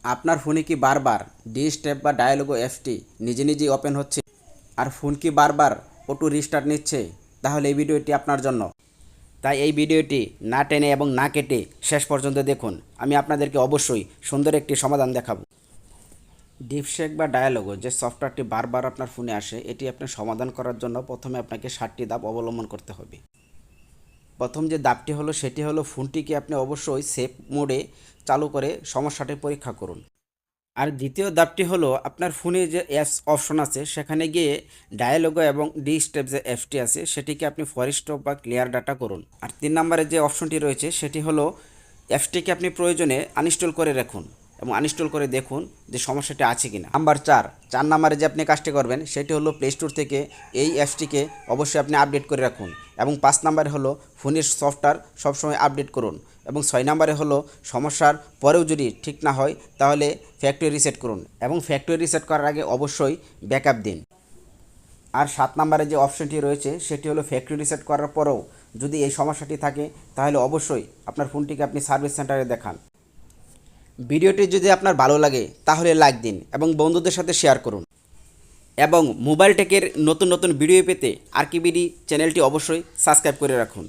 আপনার ফোনে কি বারবার ডিস্টার্ব বা ডায়ালগো অ্যাপসটি নিজে নিজেই ওপেন হচ্ছে আর ফোন কি বারবার অটো রিস্টার্ট নিচ্ছে? তাহলে এই ভিডিওটি আপনার জন্য। তাই এই ভিডিওটি না টেনে এবং না কেটে শেষ পর্যন্ত দেখুন। আমি আপনাদেরকে অবশ্যই সুন্দর একটি সমাধান দেখাবো। ডিপশেক বা ডায়ালগো যে সফটওয়্যারটি বারবার আপনার ফোনে আসে, এটি আপনি সমাধান করার জন্য প্রথমে আপনাকে 7টি ধাপ অবলম্বন করতে হবে। প্রথম যে ধাপটি হলো সেটি হলো ফোনটিকে আপনি অবশ্যই সেফ মোডে চালু করে সমস্যাটি পরীক্ষা করুন। আর দ্বিতীয় ধাপটি হলো আপনার ফোনে যে অ্যাপস অপশন আছে সেখানে গিয়ে ডায়ালগো এবং ডিস্টার্ব যে অ্যাপসটি আছে সেটিকে আপনি ফরেস্ট বা ক্লিয়ার ডাটা করুন। আর 3 নম্বরে যে অপশনটি রয়েছে সেটি হলো অ্যাপসটিকে আপনি প্রয়োজনে আনইনস্টল করে রাখুন এবং আনইনস্টল করে দেখুন যে সমস্যাটি আছে কিনা। চার নম্বরে যে আপনি কাজটি করবেন সেটি হলো প্লে স্টোর থেকে এই অ্যাপসটিকে অবশ্যই আপনি আপডেট করে রাখুন। এবং 5 নম্বরে হলো ফোনের সফটওয়্যার সবসময় আপডেট করুন। এবং 6 নম্বরে হলো সমস্যার পরেও যদি ঠিক না হয় তাহলে ফ্যাক্টরি রিসেট করুন এবং ফ্যাক্টরি রিসেট করার আগে অবশ্যই ব্যাকআপ দিন। আর 7 নম্বরে যে অপশনটি রয়েছে সেটি হলো ফ্যাক্টরি রিসেট করার পরেও যদি এই সমস্যাটি থাকে তাহলে অবশ্যই আপনার ফোনটিকে আপনি সার্ভিস সেন্টারে দেখান। ভিডিওটি যদি আপনার ভালো লাগে তাহলে লাইক দিন এবং বন্ধুদের সাথে শেয়ার করুন। এবং মোবাইল টেকের নতুন নতুন ভিডিও পেতে আরকিবিডি চ্যানেলটি অবশ্যই সাবস্ক্রাইব করে রাখুন।